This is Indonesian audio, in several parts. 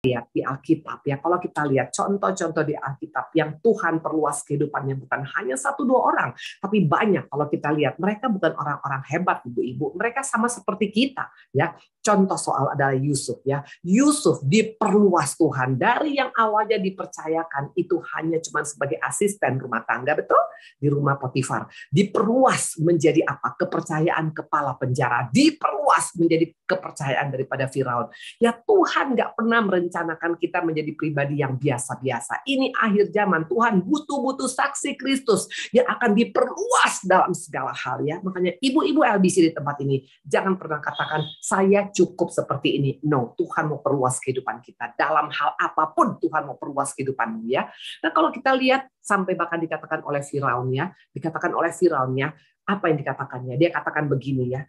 lihat di Alkitab ya, kalau kita lihat contoh-contoh di Alkitab yang Tuhan perluas kehidupannya bukan hanya 1-2 orang, tapi banyak. Kalau kita lihat mereka bukan orang-orang hebat, ibu-ibu, mereka sama seperti kita ya. Contoh soal adalah Yusuf ya. Yusuf diperluas Tuhan dari yang awalnya dipercayakan itu hanya cuma sebagai asisten rumah tangga, betul? Di rumah Potifar. Diperluas menjadi apa? Kepercayaan kepala penjara. Diperluas menjadi kepercayaan daripada Firaun. Ya Tuhan nggak pernah merencanakan kita menjadi pribadi yang biasa-biasa. Ini akhir zaman. Tuhan butuh saksi Kristus yang akan diperluas dalam segala hal ya. Makanya ibu-ibu LBC di tempat ini jangan pernah katakan saya cukup seperti ini. No, Tuhan mau perluas kehidupan kita. Dalam hal apapun Tuhan mau perluas kehidupanmu ya. Nah kalau kita lihat sampai bahkan dikatakan oleh Firaun ya. Apa yang dikatakannya? Dia katakan begini ya.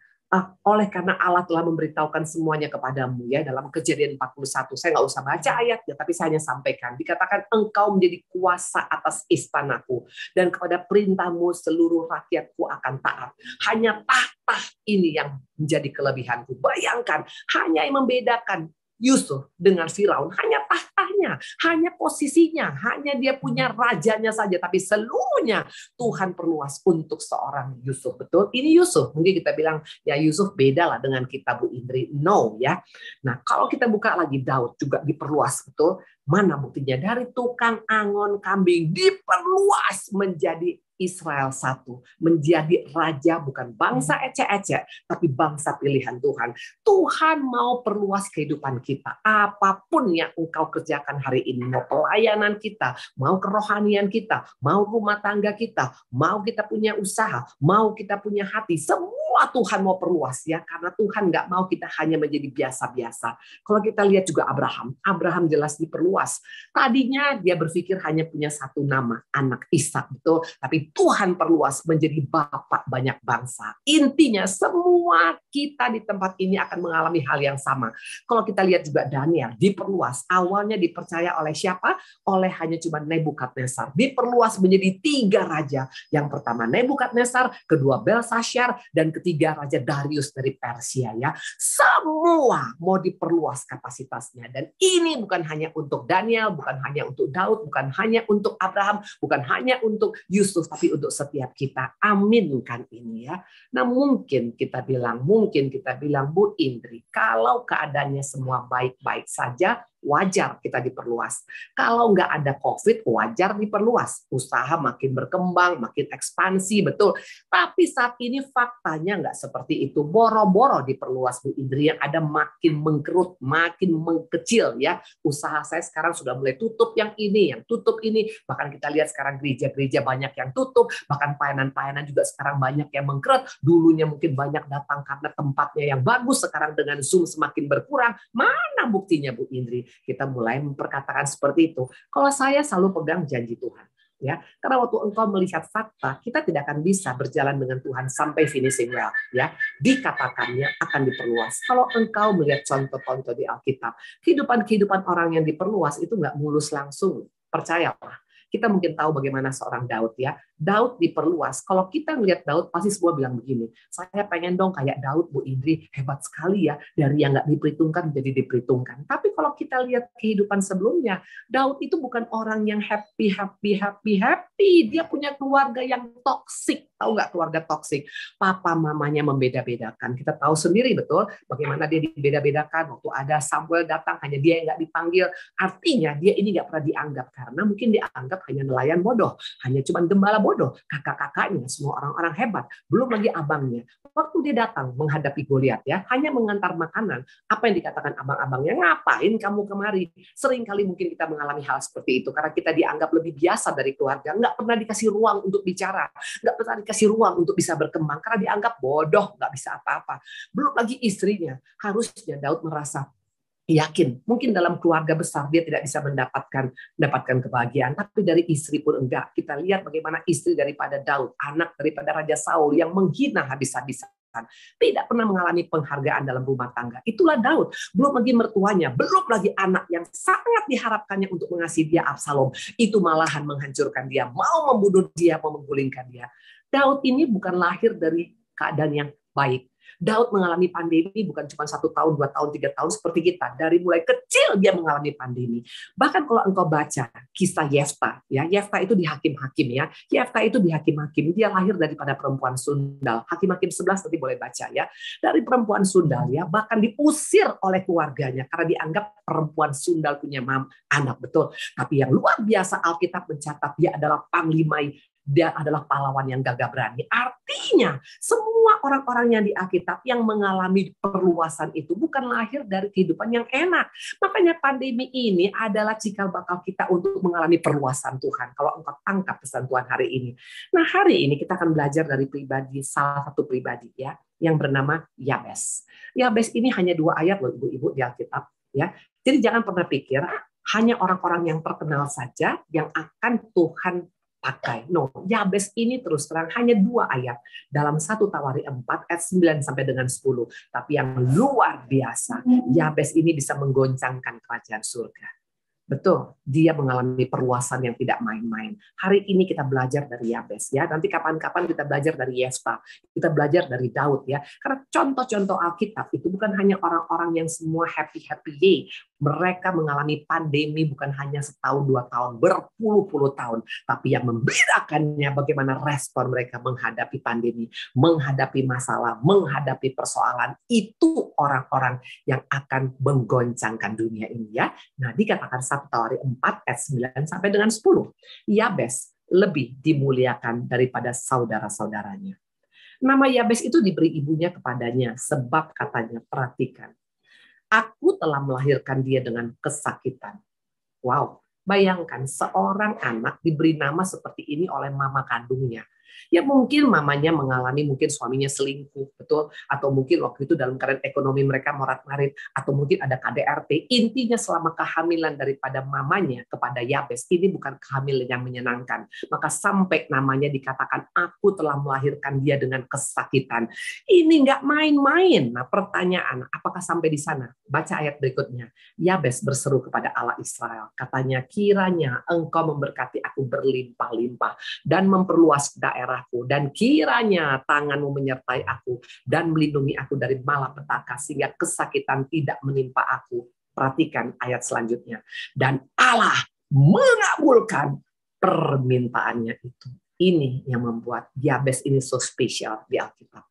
Oleh karena Allah telah memberitahukan semuanya kepadamu ya dalam Kejadian 41. Saya nggak usah baca ayatnya, tapi saya hanya sampaikan. Dikatakan engkau menjadi kuasa atas istanaku dan kepada perintahmu seluruh rakyatku akan taat. Hanya tahta ini yang menjadi kelebihanku. Bayangkan, hanya yang membedakan Yusuf dengan Firaun hanya tahtanya, hanya posisinya, hanya dia punya rajanya saja, tapi seluruhnya Tuhan perluas untuk seorang Yusuf. Betul? Ini Yusuf. Mungkin kita bilang ya Yusuf beda lah dengan kita Bu Indri. No ya. Nah kalau kita buka lagi Daud juga diperluas, betul? Mana buktinya? Dari tukang angon kambing diperluas menjadi Israel satu, menjadi raja bukan bangsa ecek-ecek, tapi bangsa pilihan Tuhan. Tuhan mau perluas kehidupan kita. Apapun yang engkau kerjakan hari ini, mau pelayanan kita, mau kerohanian kita, mau rumah tangga kita, mau kita punya usaha, mau kita punya hati, semua Tuhan mau perluas ya, karena Tuhan nggak mau kita hanya menjadi biasa-biasa. Kalau kita lihat juga Abraham jelas diperluas. Tadinya dia berpikir hanya punya satu nama, anak Ishak, betul, tapi Tuhan perluas menjadi bapak banyak bangsa. Intinya semua kita di tempat ini akan mengalami hal yang sama. Kalau kita lihat juga Daniel diperluas. Awalnya dipercaya oleh siapa? Oleh hanya cuma Nebukadnezar. Diperluas menjadi 3 raja. Yang pertama Nebukadnezar, kedua Belsasyar, dan ketiga Raja Darius dari Persia ya. Semua mau diperluas kapasitasnya. Dan ini bukan hanya untuk Daniel, bukan hanya untuk Daud, bukan hanya untuk Abraham, bukan hanya untuk Yusuf, tapi untuk setiap kita. Aminkan ini ya. Nah mungkin kita bilang Bu Indri, kalau keadaannya semua baik-baik saja, wajar kita diperluas. Kalau nggak ada COVID, wajar diperluas. Usaha makin berkembang, makin ekspansi, betul. Tapi saat ini faktanya nggak seperti itu. Boro-boro diperluas Bu Indri, yang ada makin mengkerut, makin mengkecil ya. Usaha saya sekarang sudah mulai tutup yang tutup ini. Bahkan kita lihat sekarang gereja-gereja banyak yang tutup, bahkan pelayanan-pelayanan juga sekarang banyak yang mengkerut. Dulunya mungkin banyak datang karena tempatnya yang bagus, sekarang dengan Zoom semakin berkurang. Mana buktinya Bu Indri? Kita mulai memperkatakan seperti itu. Kalau saya selalu pegang janji Tuhan. Ya, karena waktu engkau melihat fakta, kita tidak akan bisa berjalan dengan Tuhan sampai finishing well. Ya, dikatakannya akan diperluas. Kalau engkau melihat contoh-contoh di Alkitab, kehidupan orang yang diperluas itu nggak mulus langsung. Percayalah. Kita mungkin tahu bagaimana seorang Daud ya. Daud diperluas. Kalau kita melihat Daud, pasti semua bilang begini, saya pengen dong kayak Daud, Bu Indri, hebat sekali ya, dari yang nggak diperhitungkan menjadi diperhitungkan. Tapi kalau kita lihat kehidupan sebelumnya, Daud itu bukan orang yang happy. Dia punya keluarga yang toksik. Tahu nggak keluarga toksik? Papa mamanya membeda-bedakan. Kita tahu sendiri betul bagaimana dia dibeda-bedakan. Waktu ada Samuel datang, hanya dia yang nggak dipanggil. Artinya dia ini nggak pernah dianggap, karena mungkin dianggap hanya nelayan bodoh, hanya cuma gembala bodoh. Kakak-kakaknya semua orang-orang hebat, belum lagi abangnya. Waktu dia datang menghadapi Goliat ya, hanya mengantar makanan. Apa yang dikatakan abang-abangnya? Ngapain kamu kemari? Seringkali mungkin kita mengalami hal seperti itu karena kita dianggap lebih biasa dari keluarga, nggak pernah dikasih ruang untuk bicara, nggak pernah dikasih ruang untuk bisa berkembang karena dianggap bodoh, nggak bisa apa-apa. Belum lagi istrinya. Harusnya Daud merasa yakin, mungkin dalam keluarga besar dia tidak bisa mendapatkan kebahagiaan, tapi dari istri pun enggak. Kita lihat bagaimana istri daripada Daud, anak daripada Raja Saul yang menghina habis-habisan, tidak pernah mengalami penghargaan dalam rumah tangga. Itulah Daud. Belum lagi mertuanya, belum lagi anak yang sangat diharapkannya untuk mengasihi dia, Absalom. Itu malahan menghancurkan dia, mau membunuh dia, mau menggulingkan dia. Daud ini bukan lahir dari keadaan yang baik. Daud mengalami pandemi bukan cuma 1 tahun, 2 tahun, 3 tahun seperti kita. Dari mulai kecil dia mengalami pandemi. Bahkan kalau engkau baca kisah Yefta, ya Yefta itu di Hakim-Hakim ya. Yefta itu di Hakim-Hakim, dia lahir daripada perempuan sundal. Hakim-Hakim 11 nanti boleh baca ya. Dari perempuan sundal ya, bahkan diusir oleh keluarganya karena dianggap perempuan sundal punya anak, betul. Tapi yang luar biasa Alkitab mencatat dia adalah panglima, dia adalah pahlawan yang gagah berani. Artinya semua orang-orang yang di Alkitab yang mengalami perluasan itu bukan lahir dari kehidupan yang enak. Makanya pandemi ini adalah cikal bakal kita untuk mengalami perluasan Tuhan. Kalau engkau tangkap pesan Tuhan hari ini. Nah hari ini kita akan belajar dari pribadi, salah satu pribadi ya, yang bernama Yabes. Yabes ini hanya 2 ayat loh ibu-ibu di Alkitab ya. Jadi jangan pernah pikir hanya orang-orang yang terkenal saja yang akan Tuhan pakai. No, Yabes ini terus terang hanya 2 ayat dalam 1 Tawari 4 ayat 9 sampai dengan 10. Tapi yang luar biasa, Yabes ini bisa menggoncangkan kerajaan surga. Betul, dia mengalami perluasan yang tidak main-main. Hari ini kita belajar dari Yabes ya. Nanti kapan-kapan kita belajar dari Yefta, kita belajar dari Daud ya. Karena contoh-contoh Alkitab itu bukan hanya orang-orang yang semua happy-happy. Mereka mengalami pandemi bukan hanya 1-2 tahun, berpuluh-puluh tahun. Tapi yang membedakannya bagaimana respon mereka menghadapi pandemi, menghadapi masalah, menghadapi persoalan. Itu orang-orang yang akan menggoncangkan dunia ini ya. Nah, dikatakan 1 Tawari 4 ayat 9 sampai dengan 10. Yabes lebih dimuliakan daripada saudara-saudaranya. Nama Yabes itu diberi ibunya kepadanya sebab katanya, perhatikan, aku telah melahirkan dia dengan kesakitan. Wow, bayangkan seorang anak diberi nama seperti ini oleh mama kandungnya. Ya mungkin mamanya mengalami, mungkin suaminya selingkuh, betul? Atau mungkin waktu itu dalam keadaan ekonomi mereka morat-marit, atau mungkin ada KDRT. Intinya selama kehamilan daripada mamanya kepada Yabes, ini bukan kehamilan yang menyenangkan. Maka sampai namanya dikatakan, aku telah melahirkan dia dengan kesakitan. Ini nggak main-main. Nah pertanyaan, apakah sampai di sana? Baca ayat berikutnya. Yabes berseru kepada Allah Israel. Katanya, kiranya engkau memberkati aku berlimpah-limpah dan memperluas daerahku, dan kiranya tanganmu menyertai aku dan melindungi aku dari malapetaka sehingga kesakitan tidak menimpa aku. Perhatikan ayat selanjutnya. Dan Allah mengabulkan permintaannya itu. Ini yang membuat Yabes ini so spesial di Alkitab.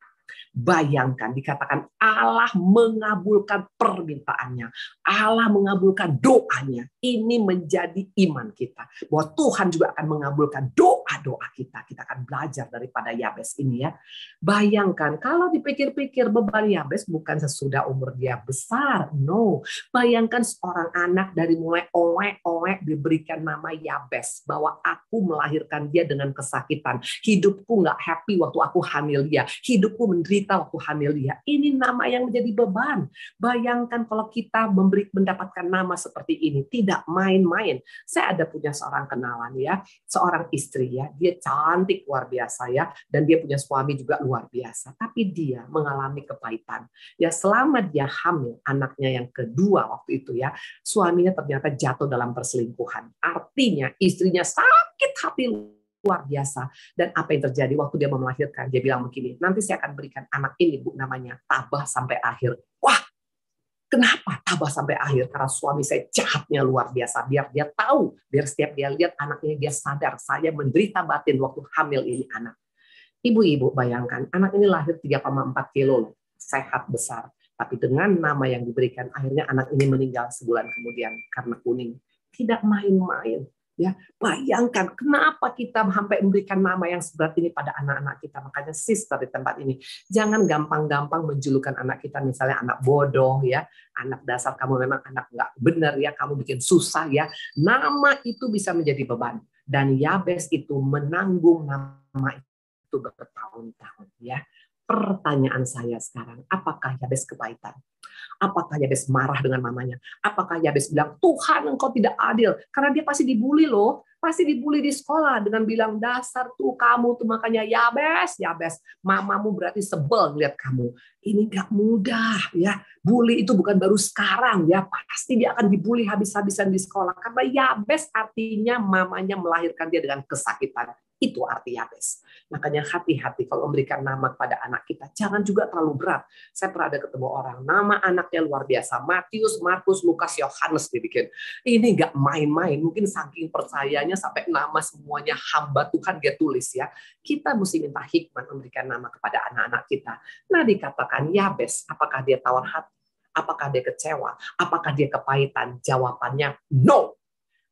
Bayangkan dikatakan Allah mengabulkan permintaannya. Allah mengabulkan doanya. Ini menjadi iman kita. Bahwa Tuhan juga akan mengabulkan doa-doa kita. Kita akan belajar daripada Yabes ini ya. Bayangkan kalau dipikir-pikir beban Yabes bukan sesudah umur dia besar. No. Bayangkan seorang anak dari mulai owek-owek diberikan nama Yabes. Bahwa aku melahirkan dia dengan kesakitan. Hidupku nggak happy waktu aku hamil dia. Hidupku menderita waktu hamil dia. Ini nama yang menjadi beban. Bayangkan kalau kita mendapatkan nama seperti ini, tidak main-main. Saya ada punya seorang kenalan ya, seorang istri ya, dia cantik luar biasa ya, dan dia punya suami juga luar biasa. Tapi dia mengalami kepahitan. Ya selama dia hamil anaknya yang kedua waktu itu ya, suaminya ternyata jatuh dalam perselingkuhan. Artinya istrinya sakit hati luar biasa. Dan apa yang terjadi waktu dia mau melahirkan? Dia bilang begini, nanti saya akan berikan anak ini, Bu, namanya Tabah sampai akhir. Wah, kenapa Tabah sampai akhir? Karena suami saya jahatnya luar biasa. Biar dia tahu, biar setiap dia lihat anak ini, dia sadar saya menderita batin waktu hamil ini anak. Ibu-ibu bayangkan, anak ini lahir 3,4 kilo, sehat besar. Tapi dengan nama yang diberikan, akhirnya anak ini meninggal sebulan kemudian karena kuning. Tidak main-main. Ya, bayangkan kenapa kita sampai memberikan nama yang seberat ini pada anak-anak kita. Makanya sister di tempat ini, jangan gampang-gampang menjulukan anak kita misalnya anak bodoh ya, anak dasar kamu memang anak nggak benar ya, kamu bikin susah ya. Nama itu bisa menjadi beban. Dan Yabes itu menanggung nama itu bertahun-tahun ya. Pertanyaan saya sekarang, apakah Yabes kepahitan? Apakah Yabes marah dengan mamanya? Apakah Yabes bilang, Tuhan engkau tidak adil? Karena dia pasti dibully loh. Pasti dibully di sekolah dengan bilang, dasar tuh kamu tuh makanya Yabes, Yabes. Mamamu berarti sebel lihat kamu. Ini gak mudah ya. Bully itu bukan baru sekarang ya. Pasti dia akan dibully habis-habisan di sekolah. Karena Yabes artinya mamanya melahirkan dia dengan kesakitan. Itu arti Yabes. Makanya hati-hati kalau memberikan nama kepada anak kita. Jangan juga terlalu berat. Saya pernah ada ketemu orang, nama anaknya luar biasa. Matius, Markus, Lukas, Yohanes dibikin. Ini nggak main-main. Mungkin saking percayanya sampai nama semuanya hamba Tuhan dia tulis ya. Kita mesti minta hikmat memberikan nama kepada anak-anak kita. Nah dikatakan Yabes, apakah dia tawar hati? Apakah dia kecewa? Apakah dia kepahitan? Jawabannya no.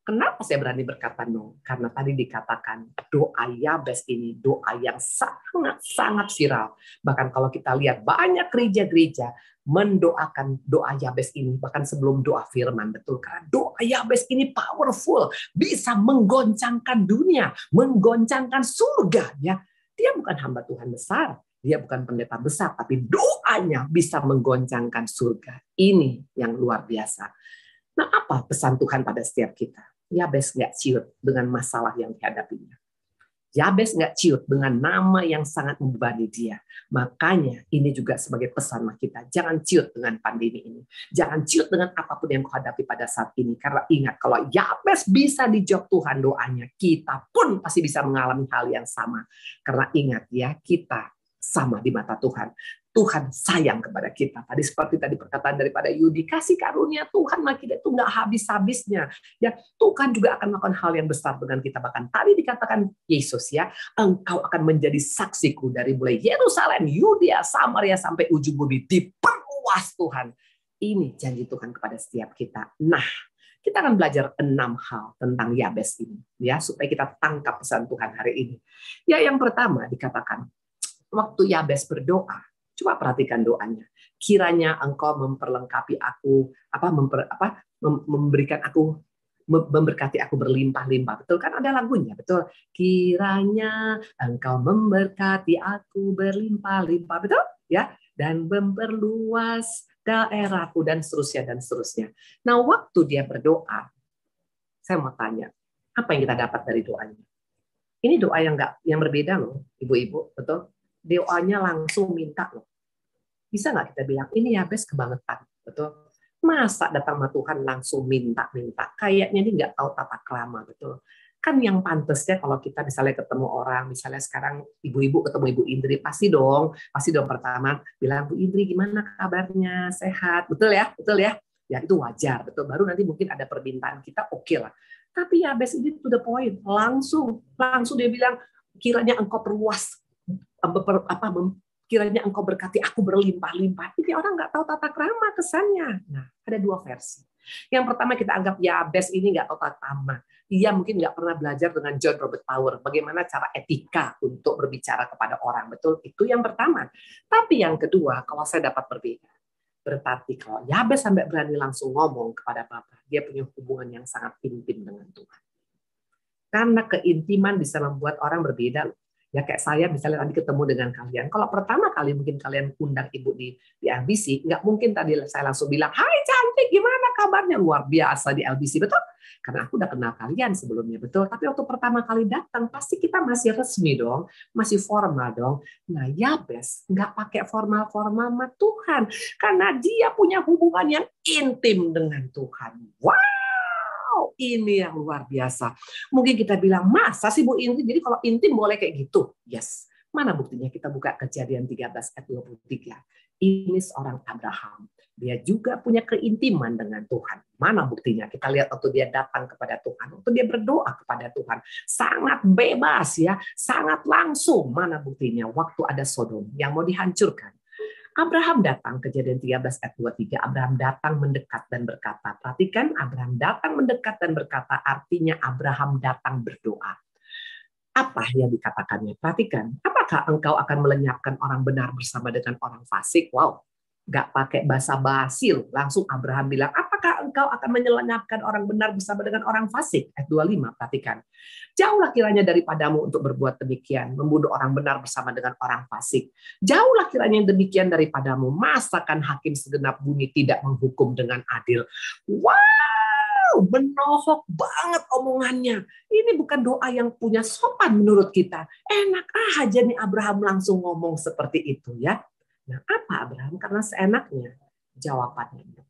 Kenapa saya berani berkata no? Karena tadi dikatakan doa Yabes ini doa yang sangat-sangat viral. Bahkan kalau kita lihat banyak gereja-gereja mendoakan doa Yabes ini bahkan sebelum doa firman. Betul, karena doa Yabes ini powerful, bisa menggoncangkan dunia, menggoncangkan surga ya. Dia bukan hamba Tuhan besar, dia bukan pendeta besar, tapi doanya bisa menggoncangkan surga. Ini yang luar biasa. Nah, apa pesan Tuhan pada setiap kita? Yabes nggak ciut dengan masalah yang dihadapinya. Yabes nggak ciut dengan nama yang sangat membebani dia. Makanya ini juga sebagai pesan kita. Jangan ciut dengan pandemi ini. Jangan ciut dengan apapun yang kau hadapi pada saat ini. Karena ingat, kalau Yabes bisa dijawab Tuhan doanya, kita pun pasti bisa mengalami hal yang sama. Karena ingat ya, kita sama di mata Tuhan. Tuhan sayang kepada kita. Tadi seperti tadi perkataan daripada Yudi, kasih karunia Tuhan makin itu nggak habis-habisnya. Ya, Tuhan juga akan melakukan hal yang besar dengan kita. Bahkan tadi dikatakan Yesus ya, engkau akan menjadi saksiku dari mulai Yerusalem, Yudea, Samaria sampai ujung bumi. Diperluas Tuhan. Ini janji Tuhan kepada setiap kita. Nah, kita akan belajar 6 hal tentang Yabes ini ya, supaya kita tangkap pesan Tuhan hari ini. Ya, yang pertama dikatakan waktu Yabes berdoa, coba perhatikan doanya. Kiranya engkau memperlengkapi aku, memberikan aku, memberkati aku berlimpah-limpah. Betul kan ada lagunya, betul. Kiranya engkau memberkati aku berlimpah-limpah, betul? Ya, dan memperluas daerahku dan seterusnya dan seterusnya. Nah, waktu dia berdoa, saya mau tanya, apa yang kita dapat dari doanya? Ini doa yang berbeda loh, ibu-ibu, betul? Doanya langsung minta loh. Bisa nggak kita bilang ini Yabes kebangetan, betul? Masa datang sama Tuhan langsung minta-minta? Kayaknya dia nggak tahu tata krama, betul? Kan yang pantasnya kalau kita misalnya ketemu orang, misalnya sekarang ibu-ibu ketemu Ibu Indri, pasti dong pertama bilang, Bu Indri gimana kabarnya, sehat, betul ya, betul ya? Ya itu wajar, betul. Baru nanti mungkin ada permintaan kita, oke lah. Tapi Yabes ini to the point, langsung dia bilang, kiranya engkau perluas, kiranya engkau berkati aku berlimpah-limpah. Ini orang nggak tahu tata krama kesannya. Nah, ada 2 versi. Yang pertama kita anggap Yabes ini nggak tahu tata krama. Dia mungkin nggak pernah belajar dengan John Robert Tower bagaimana cara etika untuk berbicara kepada orang. Betul, itu yang pertama. Tapi yang kedua, kalau saya dapat berbeda. Berarti kalau Yabes sampai berani langsung ngomong kepada Bapa, dia punya hubungan yang sangat intim dengan Tuhan. Karena keintiman bisa membuat orang berbeda. Ya kayak saya misalnya tadi ketemu dengan kalian. Kalau pertama kali mungkin kalian undang ibu di LBC, nggak mungkin tadi saya langsung bilang, hai cantik, gimana kabarnya? Luar biasa di LBC, betul? Karena aku udah kenal kalian sebelumnya, betul? Tapi waktu pertama kali datang, pasti kita masih resmi dong, masih formal dong. Nah, Yabes nggak pakai formal-formal sama Tuhan. Karena dia punya hubungan yang intim dengan Tuhan. Wow, ini yang luar biasa. Mungkin kita bilang, masa sih Bu Indri? Jadi kalau intim boleh kayak gitu? Yes. Mana buktinya? Kita buka Kejadian 13 ayat 23. Ini seorang Abraham. Dia juga punya keintiman dengan Tuhan. Mana buktinya? Kita lihat waktu dia datang kepada Tuhan. Waktu dia berdoa kepada Tuhan. Sangat bebas ya. Sangat langsung. Mana buktinya? Waktu ada Sodom yang mau dihancurkan. Abraham datang, Kejadian 13 ayat 23. Abraham datang mendekat dan berkata. Perhatikan, Abraham datang mendekat dan berkata, artinya Abraham datang berdoa. Apa yang dikatakannya? Perhatikan, apakah engkau akan melenyapkan orang benar bersama dengan orang fasik? Wow, nggak pakai basa-basi, langsung Abraham bilang, apakah engkau akan menyelenyapkan orang benar bersama dengan orang fasik? Ayat 25, perhatikan. Jauhlah kiranya daripadamu untuk berbuat demikian, membunuh orang benar bersama dengan orang fasik. Jauhlah kiranya yang demikian daripadamu, masakan hakim segenap bumi tidak menghukum dengan adil. Wow, menohok banget omongannya. Ini bukan doa yang punya sopan menurut kita. Enak aja nih Abraham langsung ngomong seperti itu ya. Nah, apa Abraham? Karena seenaknya jawabannya.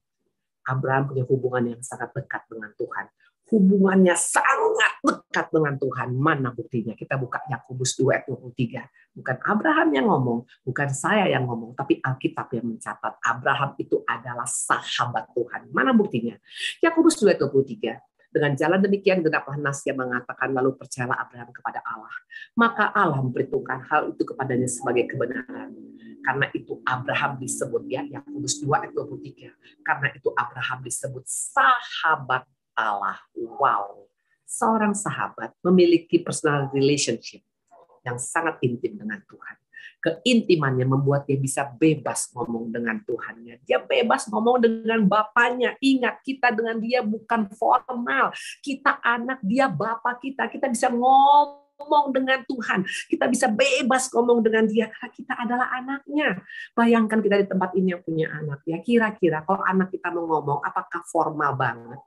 Abraham punya hubungan yang sangat dekat dengan Tuhan. hubungannya sangat dekat dengan Tuhan. Mana buktinya? Kita buka Yakobus 2 ayat 23. Bukan Abraham yang ngomong, bukan saya yang ngomong, tapi Alkitab yang mencatat Abraham itu adalah sahabat Tuhan. Mana buktinya? Yakobus 2 ayat 23. Dengan jalan demikian genaplah nas yang mengatakan, lalu percayalah Abraham kepada Allah. Maka Allah memperhitungkan hal itu kepadanya sebagai kebenaran. Karena itu Abraham disebut, ya, Yakobus 2 ayat 23. Karena itu Abraham disebut sahabat Allah. Wow. Seorang sahabat memiliki personal relationship yang sangat intim dengan Tuhan. Keintimannya membuat dia bisa bebas ngomong dengan Tuhannya. Dia bebas ngomong dengan Bapaknya. Ingat, kita dengan dia bukan formal. Kita anak, dia Bapak kita. Kita bisa ngomong dengan Tuhan. Kita bisa bebas ngomong dengan dia karena kita adalah anaknya. Bayangkan kita di tempat ini yang punya anak. Ya, kira-kira kalau anak kita mau ngomong, apakah formal banget?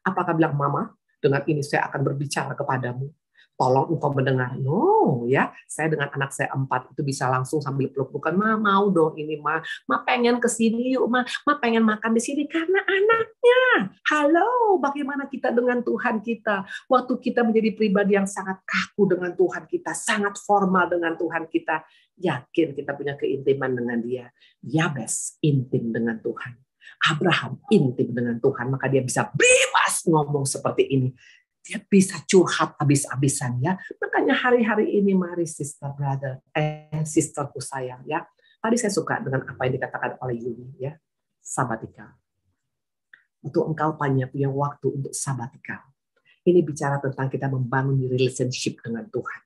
Apakah bilang, Mama, dengan ini saya akan berbicara kepadamu. Tolong engkau mendengar. No, ya. Saya dengan anak saya 4 itu bisa langsung sambil peluk-pelukan. Ma, mau dong ini, Ma. Ma pengen ke sini yuk, Ma. Ma pengen makan di sini karena anaknya. Halo, bagaimana kita dengan Tuhan kita? Waktu kita menjadi pribadi yang sangat kaku dengan Tuhan kita, sangat formal dengan Tuhan kita, yakin kita punya keintiman dengan dia. Yabes intim dengan Tuhan. Abraham intim dengan Tuhan, maka dia bisa bebas ngomong seperti ini. Dia bisa curhat habis-habisan, ya. Makanya hari-hari ini mari sisterku sayang, ya. Tadi saya suka dengan apa yang dikatakan oleh Yuni, ya. Sabatikal. Untuk engkau punya waktu untuk sabatikal. Ini bicara tentang kita membangun relationship dengan Tuhan.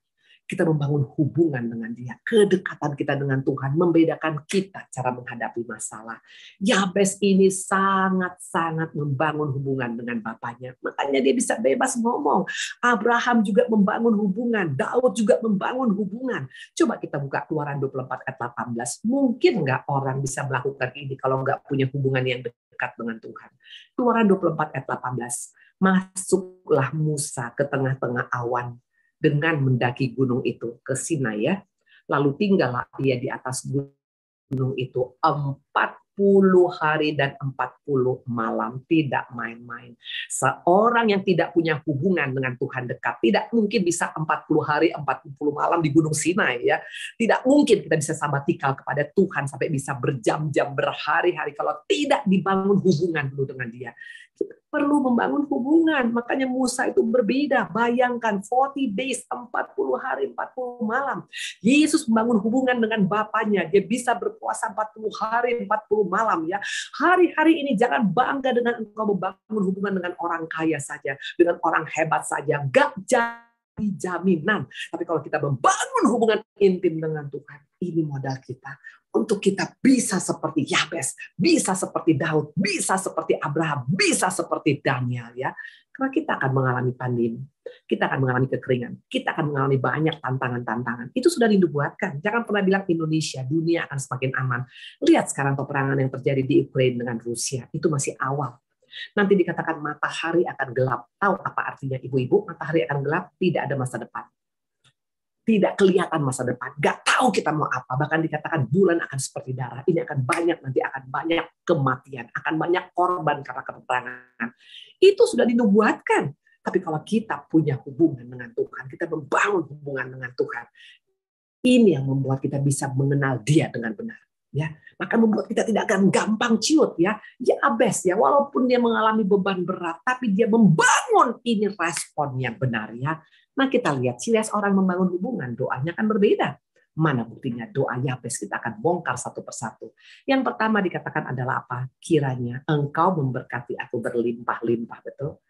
Kita membangun hubungan dengan dia. Kedekatan kita dengan Tuhan membedakan kita cara menghadapi masalah. Yabes ini sangat-sangat membangun hubungan dengan bapaknya. Makanya dia bisa bebas ngomong. Abraham juga membangun hubungan. Daud juga membangun hubungan. Coba kita buka Keluaran 24 ayat 18. Mungkin nggak orang bisa melakukan ini kalau nggak punya hubungan yang dekat dengan Tuhan. Keluaran 24 ayat 18. Masuklah Musa ke tengah-tengah awan dengan mendaki gunung itu ke Sinai, ya. Lalu tinggallah dia di atas gunung itu 40 hari dan 40 malam, tidak main-main. Seorang yang tidak punya hubungan dengan Tuhan dekat tidak mungkin bisa 40 hari 40 malam di gunung Sinai, ya. Tidak mungkin kita bisa sabatikal kepada Tuhan sampai bisa berjam-jam, berhari-hari kalau tidak dibangun hubungan dulu dengan dia. Kita perlu membangun hubungan. Makanya Musa itu berbeda. Bayangkan 40 days, 40 hari, 40 malam. Yesus membangun hubungan dengan Bapaknya. Dia bisa berpuasa 40 hari, 40 malam, ya. Hari-hari ini jangan bangga dengan engkau membangun hubungan dengan orang kaya saja, dengan orang hebat saja. Gak jadi jaminan. Tapi kalau kita membangun hubungan intim dengan Tuhan, ini modal kita. Untuk kita bisa seperti Yabes, bisa seperti Daud, bisa seperti Abraham, bisa seperti Daniel, ya. Karena kita akan mengalami pandemi, kita akan mengalami kekeringan, kita akan mengalami banyak tantangan-tantangan. Itu sudah dinubuatkan. Jangan pernah bilang Indonesia, dunia akan semakin aman. Lihat sekarang peperangan yang terjadi di Ukraina dengan Rusia, itu masih awal. Nanti dikatakan matahari akan gelap. Tahu apa artinya ibu-ibu? Matahari akan gelap, tidak ada masa depan. Tidak kelihatan masa depan, nggak tahu kita mau apa. Bahkan dikatakan bulan akan seperti darah. Ini akan banyak, nanti akan banyak kematian, akan banyak korban karena peperangan. Itu sudah dinubuatkan. Tapi kalau kita punya hubungan dengan Tuhan, kita membangun hubungan dengan Tuhan, ini yang membuat kita bisa mengenal Dia dengan benar. Ya, maka membuat kita tidak akan gampang ciut, ya. Yabes, ya, walaupun dia mengalami beban berat, tapi dia membangun ini respon yang benar, ya. Nah, kita lihat ciri orang membangun hubungan, doanya akan berbeda. Mana buktinya doa Yabes? Kita akan bongkar satu persatu. Yang pertama dikatakan adalah apa? Kiranya engkau memberkati aku berlimpah-limpah, betul?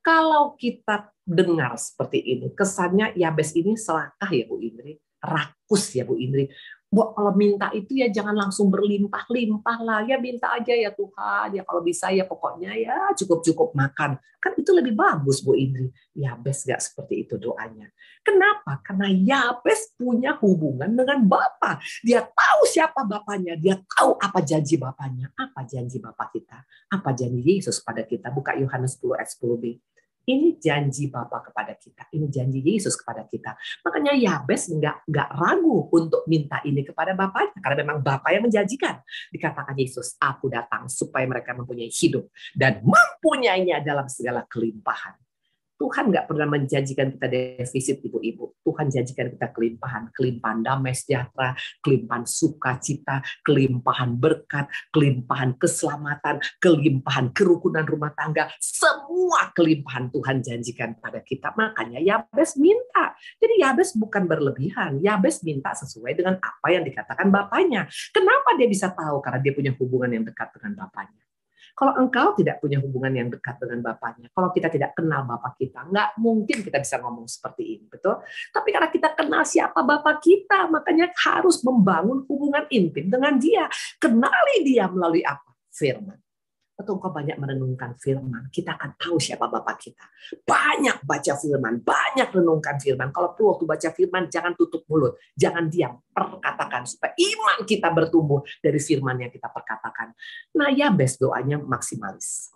Kalau kita dengar seperti ini, kesannya Yabes ini serakah, ya Bu Indri, rakus, ya Bu Indri. Bu, kalau minta itu ya jangan langsung berlimpah-limpah lah, ya minta aja ya Tuhan, ya kalau bisa ya pokoknya ya cukup-cukup makan. Kan itu lebih bagus Bu Indri. Yabes gak seperti itu doanya. Kenapa? Karena Yabes punya hubungan dengan Bapa. Dia tahu siapa Bapaknya, dia tahu apa janji Bapaknya. Apa janji Bapa kita? Apa janji Yesus pada kita? Buka Yohanes 10 ayat 10b. Ini janji Bapa kepada kita, ini janji Yesus kepada kita. Makanya Yabes nggak ragu untuk minta ini kepada Bapaknya, karena memang Bapa yang menjanjikan. Dikatakan Yesus, aku datang supaya mereka mempunyai hidup dan mempunyainya dalam segala kelimpahan. Tuhan nggak pernah menjanjikan kita defisit, ibu-ibu. Tuhan janjikan kita kelimpahan, kelimpahan damai sejahtera, kelimpahan sukacita, kelimpahan berkat, kelimpahan keselamatan, kelimpahan kerukunan rumah tangga. Semua kelimpahan Tuhan janjikan pada kita. Makanya Yabes minta. Jadi Yabes bukan berlebihan. Yabes minta sesuai dengan apa yang dikatakan bapaknya. Kenapa dia bisa tahu? Karena dia punya hubungan yang dekat dengan bapaknya. Kalau engkau tidak punya hubungan yang dekat dengan bapaknya, kalau kita tidak kenal bapak kita, nggak mungkin kita bisa ngomong seperti ini, betul? Tapi karena kita kenal siapa bapak kita, makanya harus membangun hubungan intim dengan dia. Kenali dia melalui apa? Firman. Atau engkau banyak merenungkan firman, kita akan tahu siapa Bapak kita. Banyak baca firman, banyak renungkan firman. Kalau perlu waktu baca firman, jangan tutup mulut, jangan diam, perkatakan supaya iman kita bertumbuh dari firman yang kita perkatakan. Nah, Yabes doanya maksimalis.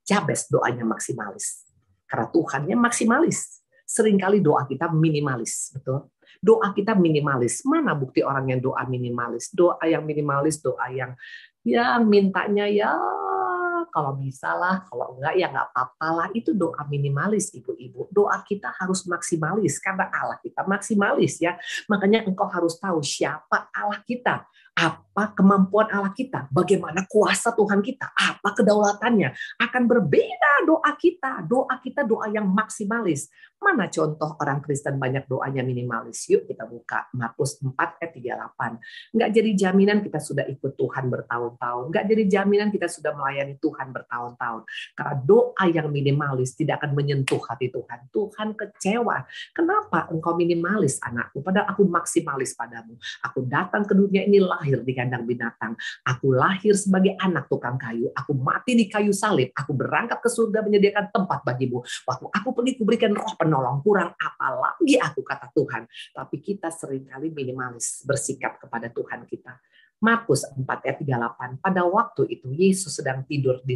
Yabes doanya maksimalis. Karena Tuhannya maksimalis. Seringkali doa kita minimalis, betul? Doa kita minimalis. Mana bukti orang yang doa minimalis? Doa yang minimalis, doa yang mintanya ya kalau bisa lah, kalau enggak ya enggak apa-apa lah. Itu doa minimalis, ibu-ibu. Doa kita harus maksimalis karena Allah kita maksimalis ya. Makanya engkau harus tahu siapa Allah kita, apa kemampuan Allah kita, bagaimana kuasa Tuhan kita, apa kedaulatannya. Akan berbeda doa kita. Doa kita doa yang maksimalis. Mana contoh orang Kristen banyak doanya minimalis? Yuk kita buka Markus 4 ayat 38. Enggak jadi jaminan kita sudah ikut Tuhan bertahun-tahun. Enggak jadi jaminan kita sudah melayani Tuhan bertahun-tahun. Karena doa yang minimalis tidak akan menyentuh hati Tuhan. Tuhan kecewa. Kenapa engkau minimalis anakku? Padahal aku maksimalis padamu. Aku datang ke dunia ini lahir di kandang binatang. Aku lahir sebagai anak tukang kayu. Aku mati di kayu salib. Aku berangkat ke surga menyediakan tempat bagimu. Waktu aku pergi kuberikan roh penolong, kurang apa lagi aku, kata Tuhan. Tapi kita seringkali minimalis bersikap kepada Tuhan kita. Markus 4 ayat 38. Pada waktu itu Yesus sedang tidur di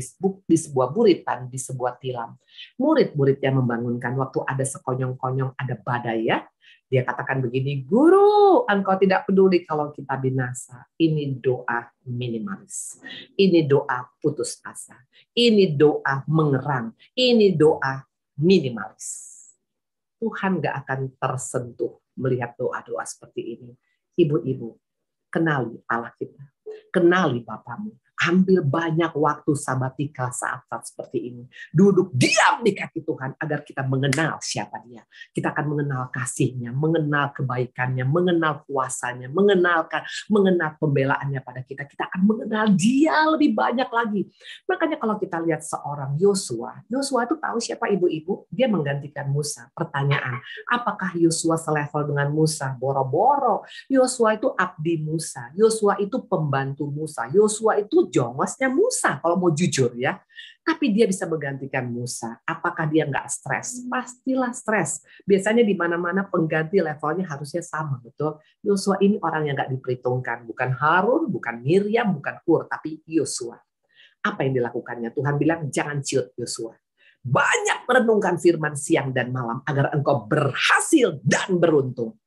sebuah buritan di sebuah tilam. Murid-muridnya membangunkan waktu ada sekonyong-konyong, ada badai ya. Dia katakan begini, "Guru, engkau tidak peduli kalau kita binasa." Ini doa minimalis. Ini doa putus asa. Ini doa mengerang. Ini doa minimalis. Tuhan gak akan tersentuh melihat doa-doa seperti ini. Ibu-ibu, kenali Allah kita. Kenali Bapamu. Ambil banyak waktu sabatikal saat-saat seperti ini. Duduk diam di kaki Tuhan agar kita mengenal siapa Dia. Kita akan mengenal kasih-Nya, mengenal kebaikan-Nya, mengenal kuasa-Nya, mengenal pembelaannya pada kita. Kita akan mengenal Dia lebih banyak lagi. Makanya kalau kita lihat seorang Yosua itu tahu siapa ibu-ibu? Dia menggantikan Musa. Pertanyaan, apakah Yosua selevel dengan Musa? Boro-boro. Yosua itu abdi Musa. Yosua itu pembantu Musa. Yosua itu jongosnya Musa, kalau mau jujur ya. Tapi dia bisa menggantikan Musa. Apakah dia nggak stres? Pastilah stres. Biasanya di mana-mana pengganti levelnya harusnya sama, betul? Yosua ini orang yang nggak diperhitungkan. Bukan Harun, bukan Miriam, bukan Hur, tapi Yosua. Apa yang dilakukannya? Tuhan bilang, jangan ciut Yosua. Banyak merenungkan firman siang dan malam agar engkau berhasil dan beruntung.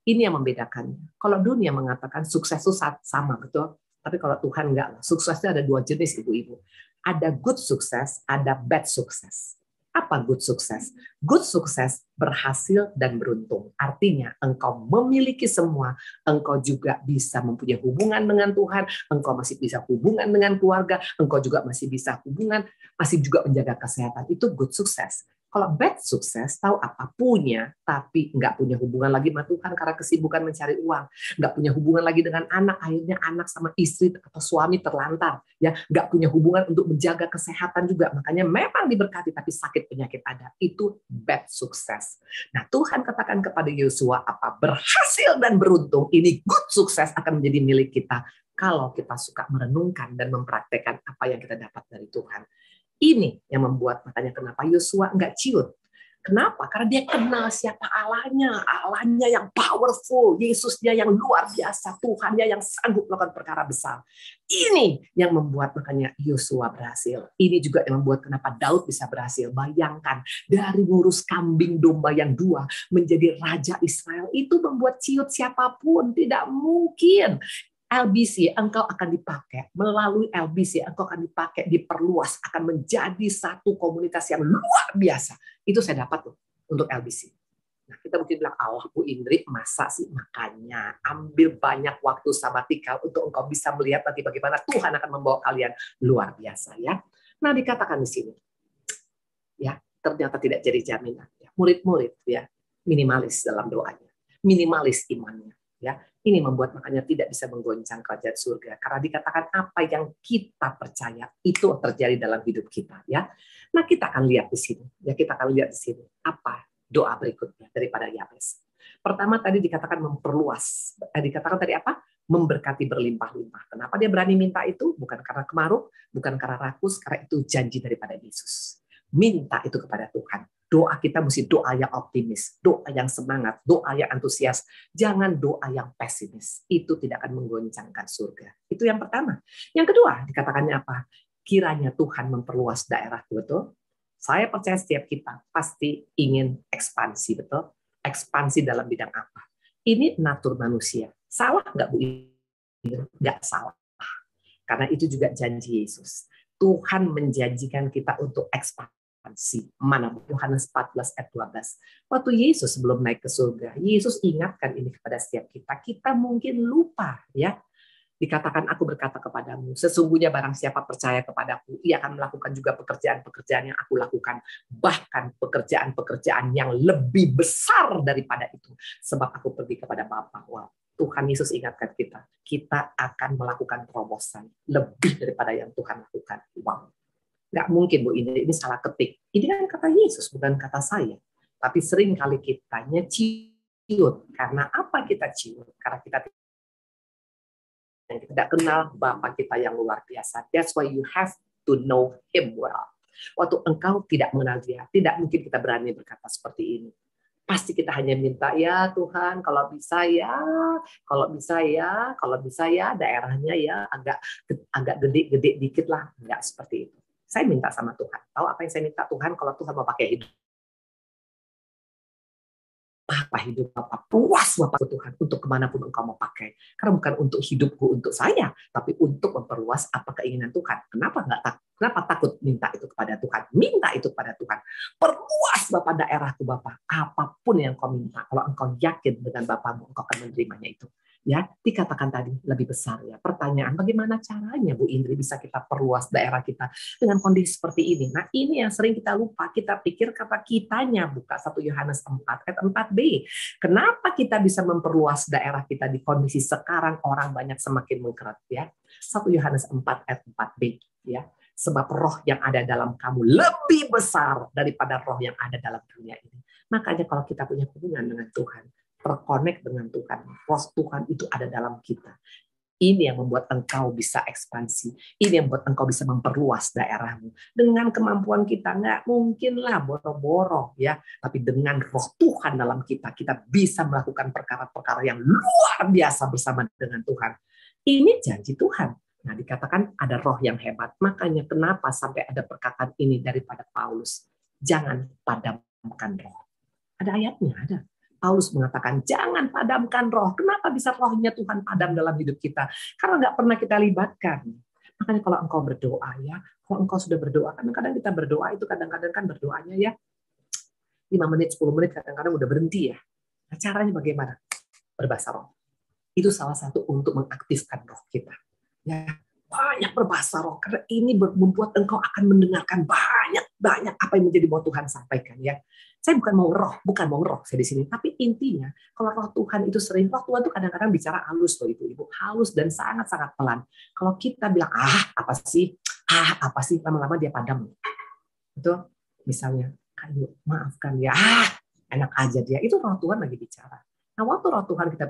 Ini yang membedakannya. Kalau dunia mengatakan sukses itu sama, betul? Tapi kalau Tuhan enggak, suksesnya ada dua jenis, ibu-ibu. Ada good sukses, ada bad sukses. Apa good sukses? Good sukses berhasil dan beruntung. Artinya engkau memiliki semua, engkau juga bisa mempunyai hubungan dengan Tuhan, engkau masih bisa hubungan dengan keluarga, engkau juga masih bisa hubungan, masih juga menjaga kesehatan. Itu good sukses. Kalau bad sukses, tahu apa? Punya, tapi nggak punya hubungan lagi sama Tuhan karena kesibukan mencari uang. Nggak punya hubungan lagi dengan anak, akhirnya anak sama istri atau suami terlantar. Ya, nggak punya hubungan untuk menjaga kesehatan juga. Makanya memang diberkati, tapi sakit penyakit ada. Itu bad sukses. Nah, Tuhan katakan kepada Yosua, apa? Berhasil dan beruntung. Ini good sukses akan menjadi milik kita. Kalau kita suka merenungkan dan mempraktekkan apa yang kita dapat dari Tuhan. Ini yang membuat makanya kenapa Yosua enggak ciut. Kenapa? Karena dia kenal siapa Allahnya. Allahnya yang powerful. Yesusnya yang luar biasa. Tuhannya yang sanggup melakukan perkara besar. Ini yang membuat makanya Yosua berhasil. Ini juga yang membuat kenapa Daud bisa berhasil. Bayangkan, dari ngurus kambing domba yang 2 menjadi raja Israel. Itu membuat ciut siapapun. Tidak mungkin. LBC engkau akan dipakai, melalui LBC engkau akan dipakai, diperluas, akan menjadi satu komunitas yang luar biasa. Itu saya dapat tuh untuk LBC. Nah, kita mungkin bilang, Allah Bu Indri, masa sih? Makanya ambil banyak waktu sabatikal untuk engkau bisa melihat nanti bagaimana Tuhan akan membawa kalian luar biasa ya. Nah, dikatakan di sini, ya ternyata tidak jadi jaminan. Murid-murid ya minimalis dalam doanya, minimalis imannya. Ya, ini membuat makanya tidak bisa menggoncang kerajaan surga. Karena dikatakan apa yang kita percaya itu terjadi dalam hidup kita. Ya, nah kita akan lihat di sini. Ya, kita akan lihat di sini apa doa berikutnya daripada Yabes. Pertama tadi dikatakan memperluas. Dikatakan tadi apa? Memberkati berlimpah-limpah. Kenapa dia berani minta itu? Bukan karena kemaruk, bukan karena rakus, karena itu janji daripada Yesus. Minta itu kepada Tuhan. Doa kita mesti doa yang optimis, doa yang semangat, doa yang antusias. Jangan doa yang pesimis. Itu tidak akan menggoncangkan surga. Itu yang pertama. Yang kedua, dikatakannya apa? Kiranya Tuhan memperluas daerah, betul? Saya percaya setiap kita pasti ingin ekspansi, betul? Ekspansi dalam bidang apa? Ini natur manusia. Salah nggak, Bu? Nggak salah. Karena itu juga janji Yesus. Tuhan menjanjikan kita untuk ekspansi. Mana Yohanes 14 ayat 12. Waktu Yesus sebelum naik ke surga, Yesus ingatkan ini kepada setiap kita. Kita mungkin lupa ya. Dikatakan aku berkata kepadamu, sesungguhnya barang siapa percaya kepadaku, ia akan melakukan juga pekerjaan-pekerjaan yang aku lakukan, bahkan pekerjaan-pekerjaan yang lebih besar daripada itu, sebab aku pergi kepada Bapa. Wow. Tuhan Yesus ingatkan kita akan melakukan terobosan lebih daripada yang Tuhan lakukan. Wow. Nggak mungkin, Bu, ini salah ketik. Ini kan kata Yesus, bukan kata saya. Tapi sering kali kitanya ciut. Karena apa kita ciut? Karena kita tidak kenal Bapa kita yang luar biasa. That's why you have to know Him well. Waktu engkau tidak mengenal Dia, tidak mungkin kita berani berkata seperti ini. Pasti kita hanya minta, ya Tuhan, kalau bisa ya, kalau bisa ya, kalau bisa ya, daerahnya ya agak gede-gede dikit lah. Enggak seperti itu. Saya minta sama Tuhan. Tahu apa yang saya minta Tuhan? Kalau Tuhan mau pakai hidup Bapak, puas Bapak Tuhan untuk kemanapun engkau mau pakai. Karena bukan untuk hidupku, untuk saya, tapi untuk memperluas apa keinginan Tuhan. Kenapa takut minta itu kepada Tuhan? Minta itu kepada Tuhan. Perluas Bapak daerahku Bapak. Apapun yang kau minta, kalau engkau yakin dengan Bapakmu, engkau akan menerimanya itu. Ya, dikatakan tadi lebih besar ya. Pertanyaan, bagaimana caranya Bu Indri bisa kita perluas daerah kita dengan kondisi seperti ini? Nah, ini yang sering kita lupa. Kita pikir kata kitanya, buka 1 Yohanes 4 ayat 4b. Kenapa kita bisa memperluas daerah kita di kondisi sekarang orang banyak semakin mengkeret ya? 1 Yohanes 4 ayat 4b ya. Sebab roh yang ada dalam kamu lebih besar daripada roh yang ada dalam dunia ini. Makanya kalau kita punya hubungan dengan Tuhan, terkonek dengan Tuhan, roh Tuhan itu ada dalam kita. Ini yang membuat engkau bisa ekspansi. Ini yang membuat engkau bisa memperluas daerahmu. Dengan kemampuan kita nggak mungkinlah boro-boro ya. Tapi dengan roh Tuhan dalam kita, kita bisa melakukan perkara-perkara yang luar biasa bersama dengan Tuhan. Ini janji Tuhan. Nah, dikatakan ada roh yang hebat. Makanya kenapa sampai ada perkataan ini daripada Paulus. Jangan padamkan roh. Ada ayatnya, ada. Paulus mengatakan, jangan padamkan roh. Kenapa bisa rohnya Tuhan padam dalam hidup kita? Karena nggak pernah kita libatkan. Makanya kalau engkau berdoa ya, kalau engkau sudah berdoa, kadang-kadang kita berdoa itu kadang-kadang kan berdoanya ya 5 menit, 10 menit, kadang-kadang udah berhenti ya. Nah, caranya bagaimana? Berbahasa roh. Itu salah satu untuk mengaktifkan roh kita. Ya, banyak berbahasa roh. Karena ini membuat engkau akan mendengarkan banyak apa yang menjadi mau Tuhan sampaikan ya. Saya bukan mau roh saya di sini, tapi intinya kalau roh Tuhan itu sering, roh Tuhan itu kadang-kadang bicara halus loh ibu, halus dan sangat-sangat pelan. Kalau kita bilang apa sih, lama-lama dia padam. Itu misalnya, ayo maafkan ya, enak aja dia. Itu roh Tuhan lagi bicara. Nah waktu roh Tuhan kita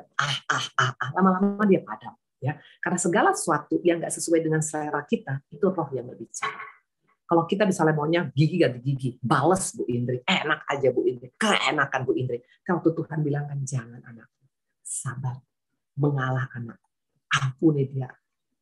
lama-lama dia padam. Ya, karena segala sesuatu yang nggak sesuai dengan selera kita itu roh yang berbicara. Kalau kita misalnya maunya gigi ganti gigi, bales Bu Indri, enak aja Bu Indri, keenakan Bu Indri. Kalau Tuhan bilang kan jangan anakku, sabar, mengalah anak, ampuni dia.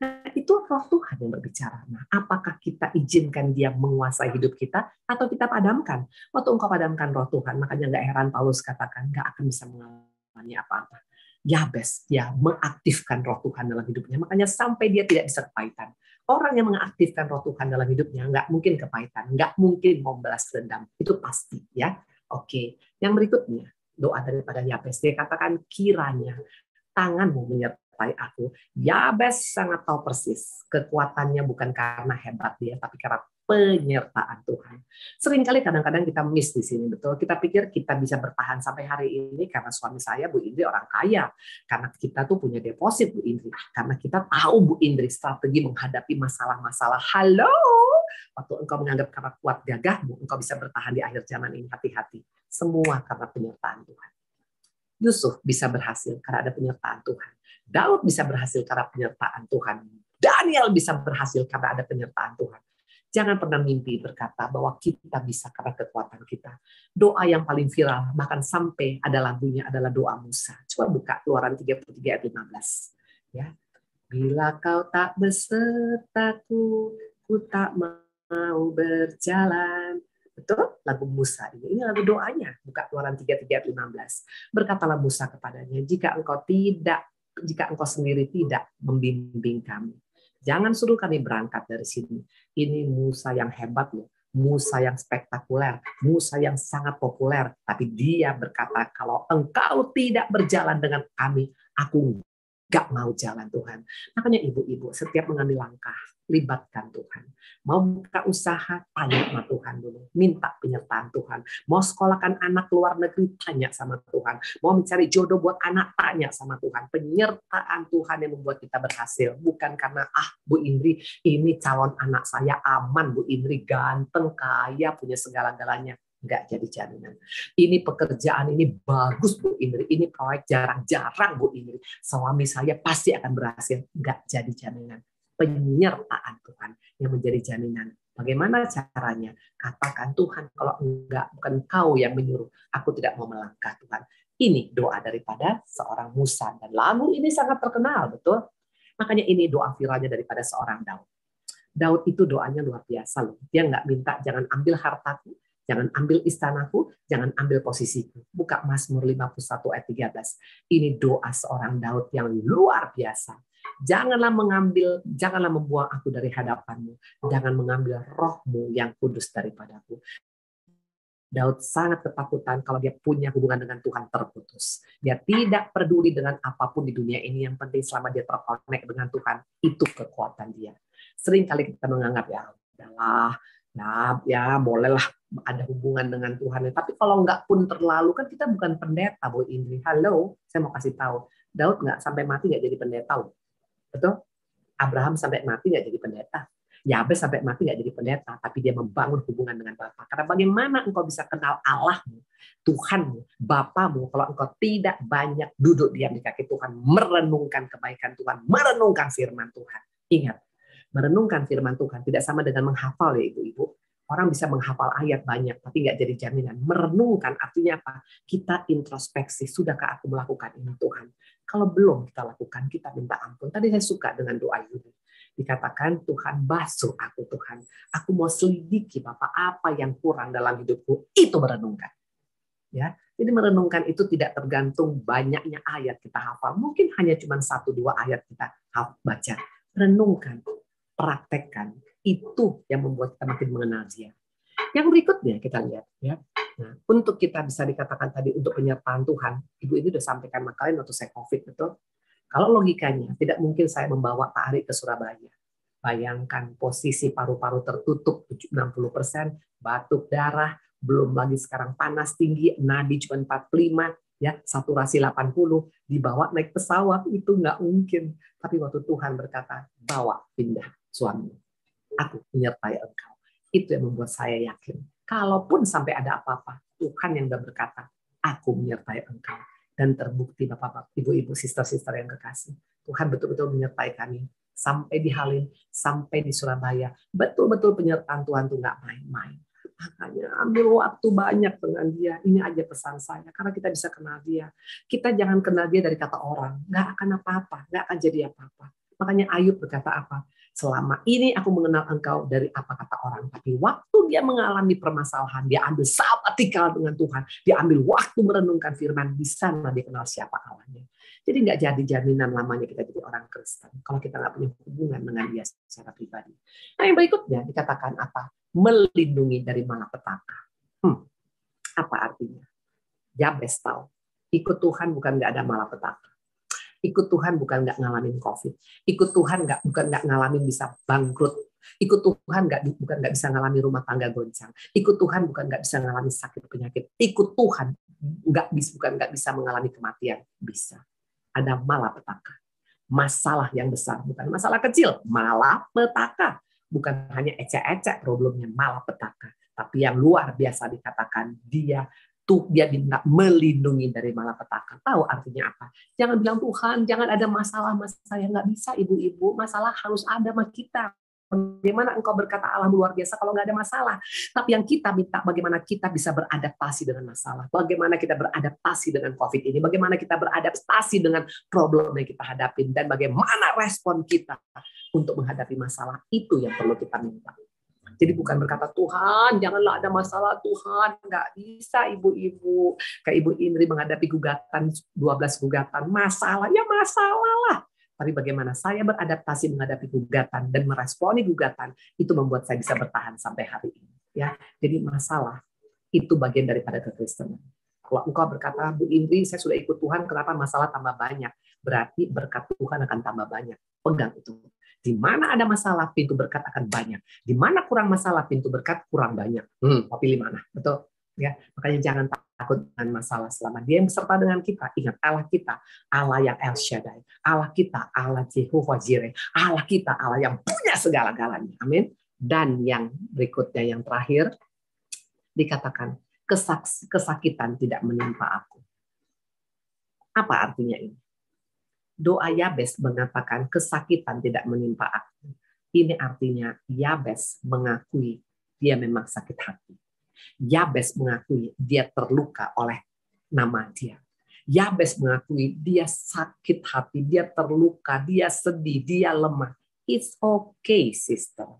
Nah, itu roh Tuhan yang berbicara. Nah, apakah kita izinkan dia menguasai hidup kita atau kita padamkan? Waktu engkau padamkan roh Tuhan, makanya nggak heran Paulus katakan nggak akan bisa mengalami apa-apa. Yabes, dia mengaktifkan roh Tuhan dalam hidupnya. Makanya sampai dia tidak bisa kepahitan. Orang yang mengaktifkan roh Tuhan dalam hidupnya nggak mungkin kepahitan, nggak mungkin membalas dendam. Itu pasti ya. Oke, yang berikutnya doa daripada Yabes. Dia katakan kiranya tanganmu menyertai aku. Yabes sangat tahu persis kekuatannya bukan karena hebat dia, tapi karena penyertaan Tuhan. Seringkali kadang-kadang kita miss di sini, betul. Kita pikir kita bisa bertahan sampai hari ini karena suami saya, Bu Indri, orang kaya. Karena kita tuh punya deposit, Bu Indri. Karena kita tahu, Bu Indri, strategi menghadapi masalah-masalah. Halo, waktu engkau menganggap karena kuat gagahmu, engkau bisa bertahan di akhir zaman ini. Hati-hati. Semua karena penyertaan Tuhan. Yusuf bisa berhasil karena ada penyertaan Tuhan. Daud bisa berhasil karena penyertaan Tuhan. Daniel bisa berhasil karena ada penyertaan Tuhan. Jangan pernah mimpi berkata bahwa kita bisa karena kekuatan kita. Doa yang paling viral, bahkan sampai ada lagunya adalah doa Musa. Coba buka Keluaran 33 ayat 15. Ya. Bila kau tak besertaku, ku tak mau berjalan. Betul? Lagu Musa ini. Ini lagu doanya. Buka Keluaran 33 ayat 15. Berkatalah Musa kepadanya, jika engkau sendiri tidak membimbing kami, jangan suruh kami berangkat dari sini. Ini Musa yang hebat loh. Musa yang spektakuler. Musa yang sangat populer. Tapi dia berkata, kalau engkau tidak berjalan dengan kami, aku gak mau jalan Tuhan. Makanya ibu-ibu setiap mengambil langkah, libatkan Tuhan. Mau buka usaha, tanya sama Tuhan dulu. Minta penyertaan Tuhan. Mau sekolahkan anak luar negeri, tanya sama Tuhan. Mau mencari jodoh buat anak, tanya sama Tuhan. Penyertaan Tuhan yang membuat kita berhasil. Bukan karena, Bu Indri, ini calon anak saya aman, Bu Indri, ganteng, kaya, punya segala-galanya. Nggak jadi jaminan. Ini pekerjaan ini bagus, Bu Indri. Ini proyek jarang-jarang, Bu Indri. Suami saya pasti akan berhasil. Nggak jadi jaminan. Penyertaan Tuhan yang menjadi jaminan. Bagaimana caranya? Katakan, Tuhan, kalau enggak, bukan Kau yang menyuruh, aku tidak mau melangkah, Tuhan. Ini doa daripada seorang Musa. Dan lagu ini sangat terkenal, betul? Makanya ini doa viralnya daripada seorang Daud. Daud itu doanya luar biasa loh. Dia nggak minta jangan ambil hartaku, jangan ambil istanaku, jangan ambil posisiku. Buka Mazmur 51 ayat 13. Ini doa seorang Daud yang luar biasa. Janganlah membuang aku dari hadapanmu. Jangan mengambil rohmu yang kudus daripadaku. Daud sangat ketakutan kalau dia punya hubungan dengan Tuhan terputus. Dia tidak peduli dengan apapun di dunia ini. Yang penting selama dia terkonek dengan Tuhan, itu kekuatan dia. Sering kali kita menganggap ya udahlah, ya bolehlah ada hubungan dengan Tuhan. Tapi kalau nggak pun terlalu, kan kita bukan pendeta, Bu Indri. Halo, saya mau kasih tahu. Daud nggak sampai mati nggak jadi pendeta. Betul? Abraham sampai mati nggak jadi pendeta. Yabes sampai mati nggak jadi pendeta, tapi dia membangun hubungan dengan Bapa. Karena bagaimana engkau bisa kenal Allahmu, Tuhanmu, Bapamu, kalau engkau tidak banyak duduk diam di kaki Tuhan, merenungkan kebaikan Tuhan, merenungkan firman Tuhan. Ingat, merenungkan firman Tuhan tidak sama dengan menghafal ya ibu-ibu. Orang bisa menghafal ayat banyak, tapi nggak jadi jaminan. Merenungkan artinya apa? Kita introspeksi, sudahkah aku melakukan ini Tuhan? Kalau belum kita lakukan, kita minta ampun. Tadi saya suka dengan doa ini. Dikatakan, Tuhan basuh aku Tuhan. Aku mau selidiki Bapak apa yang kurang dalam hidupku. Itu merenungkan. Ya, jadi merenungkan itu tidak tergantung banyaknya ayat kita hafal. Mungkin hanya cuma 1-2 ayat kita baca. Renungkan, praktekkan. Itu yang membuat kita makin mengenal Dia. Yang berikutnya kita lihat. Ya. Nah, untuk kita bisa dikatakan tadi untuk penyertaan Tuhan, Ibu ini sudah sampaikan makanya waktu saya COVID, betul? Kalau logikanya, tidak mungkin saya membawa Pak Ari ke Surabaya. Bayangkan posisi paru-paru tertutup 60%, batuk darah, belum lagi sekarang panas tinggi, nadi cuma 45, ya saturasi 80, dibawa naik pesawat, itu nggak mungkin. Tapi waktu Tuhan berkata, bawa pindah suami, aku menyertai engkau. Itu yang membuat saya yakin. Kalaupun sampai ada apa-apa, Tuhan yang sudah berkata, aku menyertai engkau. Dan terbukti Bapak-Bapak, Ibu-Ibu, Sister-Sister yang kekasih. Tuhan betul-betul menyertai kami. Sampai di Halim, sampai di Surabaya. Betul-betul penyertaan Tuhan itu nggak main-main. Makanya ambil waktu banyak dengan Dia. Ini aja pesan saya. Karena kita bisa kenal Dia. Kita jangan kenal Dia dari kata orang. Nggak akan apa-apa. Nggak akan jadi apa-apa. Makanya Ayub berkata apa? Selama ini aku mengenal engkau dari apa kata orang. Tapi waktu dia mengalami permasalahan, dia ambil sabatikal dengan Tuhan. Dia ambil waktu merenungkan firman. Di sana dia kenal siapa Allahnya. Jadi nggak jadi jaminan lamanya kita jadi orang Kristen kalau kita nggak punya hubungan dengan dia secara pribadi. Nah yang berikutnya dikatakan apa? Melindungi dari malapetaka. Apa artinya? Yabes tahu. Ikut Tuhan bukan nggak ada malapetaka. Ikut Tuhan bukan nggak ngalamin COVID. Ikut Tuhan bukan nggak ngalamin bisa bangkrut. Ikut Tuhan bukan nggak bisa ngalamin rumah tangga goncang. Ikut Tuhan bukan nggak bisa ngalamin sakit penyakit. Ikut Tuhan bukan nggak bisa mengalami kematian. Bisa. Ada malapetaka. Masalah yang besar, bukan masalah kecil. Malapetaka. Bukan hanya ecek-ecek problemnya, malapetaka. Tapi yang luar biasa dikatakan dia diminta melindungi dari malapetaka. Tahu artinya apa? Jangan bilang Tuhan, jangan ada masalah saya nggak bisa ibu-ibu. Masalah harus ada sama kita. Bagaimana engkau berkata alam luar biasa kalau nggak ada masalah? Tapi yang kita minta bagaimana kita bisa beradaptasi dengan masalah. Bagaimana kita beradaptasi dengan COVID ini. Bagaimana kita beradaptasi dengan problem yang kita hadapin. Dan bagaimana respon kita untuk menghadapi masalah. Itu yang perlu kita minta. Jadi bukan berkata, Tuhan, janganlah ada masalah, Tuhan. Nggak bisa, ibu-ibu. Kayak Ibu Indri menghadapi gugatan, 12 gugatan. Masalah, ya masalah lah. Tapi bagaimana saya beradaptasi menghadapi gugatan dan meresponi gugatan, itu membuat saya bisa bertahan sampai hari ini. Ya, jadi masalah, itu bagian daripada kekristenan. Kalau engkau berkata, Bu Indri, saya sudah ikut Tuhan, kenapa masalah tambah banyak? Berarti berkat Tuhan akan tambah banyak. Pegang itu. Di mana ada masalah, pintu berkat akan banyak. Di mana kurang masalah, pintu berkat kurang banyak. Mau pilih mana? Betul? Ya, makanya jangan takut dengan masalah selama dia yang beserta dengan kita. Ingat Allah kita, Allah yang El Shaddai, Allah kita, Allah Jehovah Jireh, Allah kita, Allah yang punya segala-galanya. Amin. Dan yang berikutnya, yang terakhir, dikatakan kesakitan tidak menimpa aku. Apa artinya ini? Doa Yabes mengatakan kesakitan tidak menimpa aku. Ini artinya Yabes mengakui dia memang sakit hati. Yabes mengakui dia terluka oleh nama dia. Yabes mengakui dia sakit hati, dia terluka, dia sedih, dia lemah. It's okay, sister.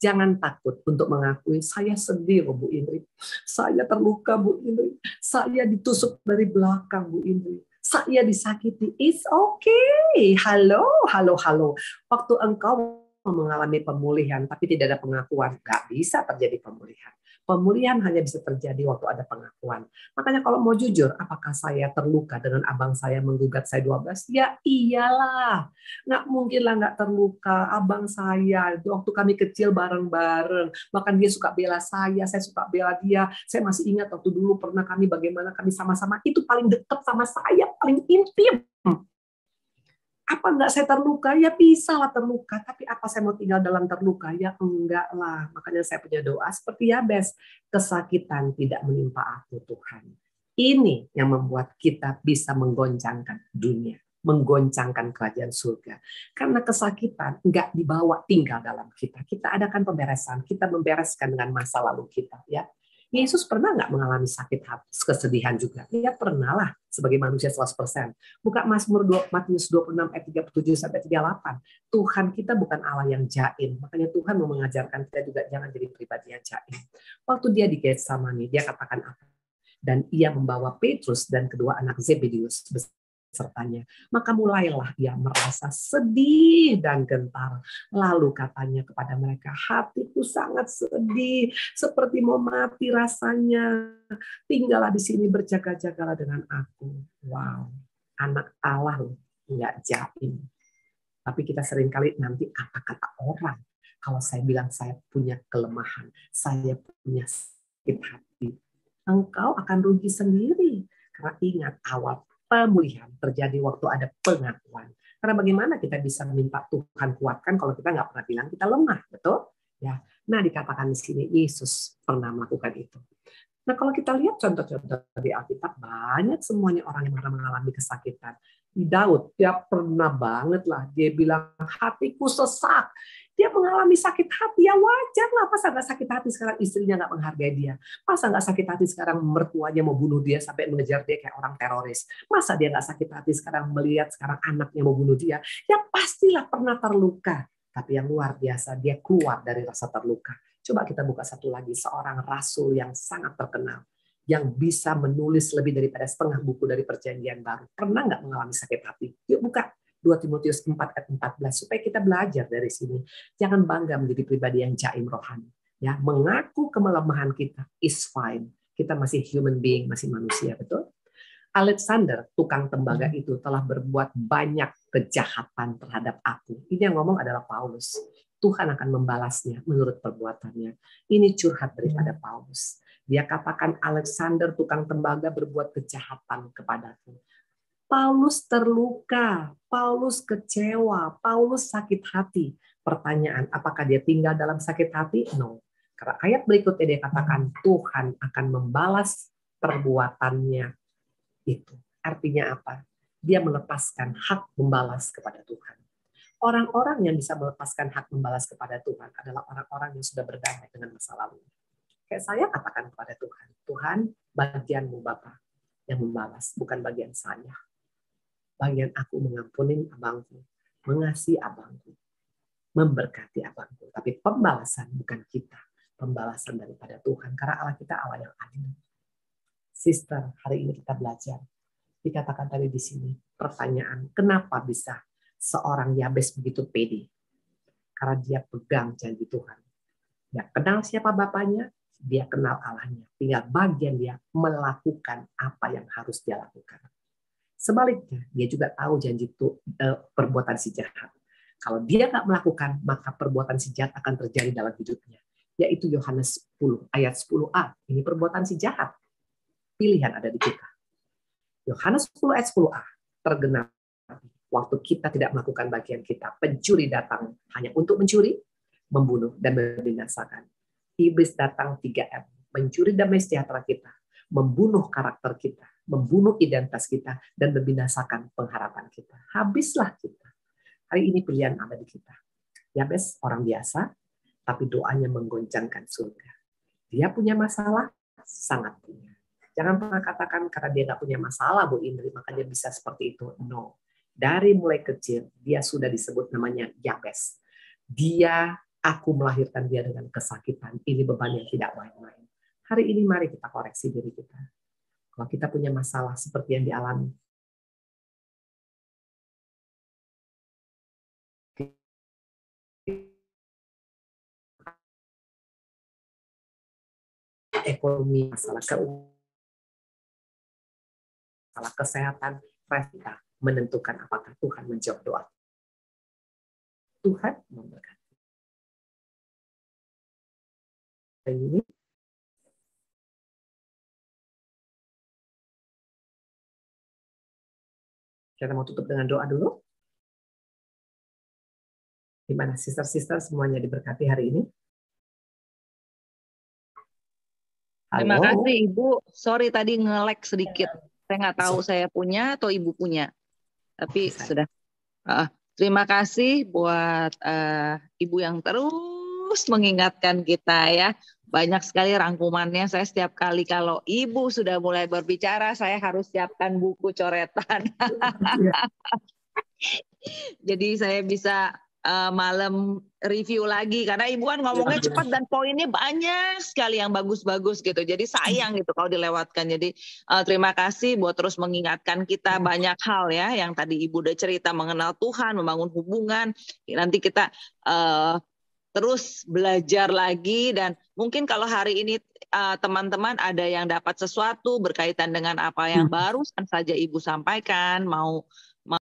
Jangan takut untuk mengakui, saya sedih, Bu Indri. Saya terluka, Bu Indri. Saya ditusuk dari belakang, Bu Indri. Saya disakiti. It's okay. Halo. Waktu engkau mengalami pemulihan, tapi tidak ada pengakuan, nggak bisa terjadi pemulihan. Pemulihan hanya bisa terjadi waktu ada pengakuan. Makanya kalau mau jujur, apakah saya terluka dengan abang saya menggugat saya 12? Ya iyalah. Nggak mungkin lah nggak terluka. Abang saya, waktu kami kecil bareng-bareng. Bahkan dia suka bela saya suka bela dia. Saya masih ingat waktu dulu pernah kami bagaimana kami sama-sama. Itu paling dekat sama saya, paling intim. Apa enggak saya terluka? Ya bisa lah terluka. Tapi apa saya mau tinggal dalam terluka? Ya enggak lah. Makanya saya punya doa seperti Yabes. Kesakitan tidak menimpa aku, Tuhan. Ini yang membuat kita bisa menggoncangkan dunia. Menggoncangkan kerajaan surga. Karena kesakitan enggak dibawa tinggal dalam kita. Kita adakan pemberesan. Kita membereskan dengan masa lalu kita. Ya. Yesus pernah nggak mengalami sakit hati, kesedihan juga? Ya pernah lah, sebagai manusia 100%. Buka Matius 26 ayat 37 sampai 38. Tuhan kita bukan Allah yang jaim. Makanya Tuhan mau mengajarkan kita juga jangan jadi pribadi yang jaim. Waktu dia di Getsemani, dia katakan apa? Dan ia membawa Petrus dan kedua anak Zebedius sertanya. Maka mulailah ia merasa sedih dan gentar. Lalu katanya kepada mereka, hatiku sangat sedih, seperti mau mati rasanya. Tinggallah di sini, berjaga-jagalah dengan aku. Wow, anak Allah nggak jaim. Tapi kita seringkali nanti apa kata orang. Kalau saya bilang saya punya kelemahan, saya punya sakit hati, engkau akan rugi sendiri. Karena ingat, awal pemulihan terjadi waktu ada pengakuan. Karena bagaimana kita bisa minta Tuhan kuatkan kalau kita nggak pernah bilang kita lemah, betul? Ya. Nah, dikatakan di sini Yesus pernah melakukan itu. Nah, kalau kita lihat contoh-contoh di Alkitab, banyak semuanya orang yang pernah mengalami kesakitan. Daud, dia pernah banget lah, dia bilang, hatiku sesak. Dia mengalami sakit hati, ya wajar lah. Masa nggak sakit hati sekarang istrinya nggak menghargai dia? Masa nggak sakit hati sekarang mertuanya mau bunuh dia sampai mengejar dia kayak orang teroris? Masa dia nggak sakit hati sekarang melihat sekarang anaknya mau bunuh dia? Ya pastilah pernah terluka. Tapi yang luar biasa, dia keluar dari rasa terluka. Coba kita buka satu lagi, seorang rasul yang sangat terkenal. yang bisa menulis lebih daripada setengah buku dari Perjanjian Baru. Pernah nggak mengalami sakit hati? Yuk buka 2 Timotius 4 ayat 14 supaya kita belajar dari sini. Jangan bangga menjadi pribadi yang jaim rohani. Ya, mengaku kemelemahan kita is fine. Kita masih human being, masih manusia, betul? Alexander, tukang tembaga itu telah berbuat banyak kejahatan terhadap aku. Ini yang ngomong adalah Paulus. Tuhan akan membalasnya menurut perbuatannya. Ini curhat daripada Paulus. Dia katakan Alexander, tukang tembaga, berbuat kejahatan kepadaku. Paulus terluka, Paulus kecewa, Paulus sakit hati. Pertanyaan, apakah dia tinggal dalam sakit hati? No. Karena ayat berikutnya dia katakan Tuhan akan membalas perbuatannya itu. Artinya apa? Dia melepaskan hak membalas kepada Tuhan. Orang-orang yang bisa melepaskan hak membalas kepada Tuhan adalah orang-orang yang sudah berdamai dengan masa lalu. Kayak saya katakan kepada Tuhan, Tuhan, bagianmu Bapa yang membalas, bukan bagian saya. Bagian aku mengampuni abangku, mengasihi abangku, memberkati abangku. Tapi pembalasan bukan kita. Pembalasan daripada Tuhan. Karena Allah kita Allah yang adil. Sister, hari ini kita belajar. Dikatakan tadi di sini, pertanyaan, kenapa bisa seorang Yabes begitu pede? Karena dia pegang janji Tuhan. Dia kenal siapa bapaknya, dia kenal Allahnya. Tinggal bagian dia melakukan apa yang harus dia lakukan. Sebaliknya, dia juga tahu janji itu perbuatan si jahat. Kalau dia nggak melakukan, maka perbuatan si jahat akan terjadi dalam hidupnya. Yaitu Yohanes 10, ayat 10a. Ini perbuatan si jahat. Pilihan ada di kita. Yohanes 10 ayat 10a tergenap waktu kita tidak melakukan bagian kita. Pencuri datang hanya untuk mencuri, membunuh, dan membinasakan. Iblis datang 3M, mencuri damai sejahtera kita, membunuh karakter kita, membunuh identitas kita, dan membinasakan pengharapan kita. Habislah kita. Hari ini pilihan ada di kita. Yabes orang biasa, tapi doanya menggoncangkan surga. Dia punya masalah, sangat punya. Jangan pernah katakan karena dia nggak punya masalah, Bu Indri, makanya bisa seperti itu. No. Dari mulai kecil, dia sudah disebut namanya Yabes. Aku melahirkan dia dengan kesakitan. Ini beban yang tidak main-main. Hari ini mari kita koreksi diri kita. Kalau kita punya masalah seperti yang dialami, ekonomi, masalah keuangan, masalah kesehatan, kita menentukan apakah Tuhan menjawab doa. Tuhan memberkati. Ini kita mau tutup dengan doa dulu. Gimana sister-sister semuanya diberkati hari ini? Terima kasih Ibu. Sorry tadi nge-lag sedikit. Saya nggak tahu saya punya atau Ibu punya. Tapi sudah. Terima kasih buat Ibu yang terus mengingatkan kita ya. Banyak sekali rangkumannya. Saya setiap kali kalau Ibu sudah mulai berbicara, saya harus siapkan buku coretan. Jadi saya bisa malam review lagi karena Ibu kan ngomongnya cepat dan poinnya banyak sekali yang bagus-bagus gitu. Jadi sayang gitu kalau dilewatkan. Jadi terima kasih buat terus mengingatkan kita banyak hal ya yang tadi Ibu udah cerita mengenal Tuhan, membangun hubungan. Nanti kita terus belajar lagi dan mungkin kalau hari ini teman-teman ada yang dapat sesuatu berkaitan dengan apa yang barusan saja Ibu sampaikan, mau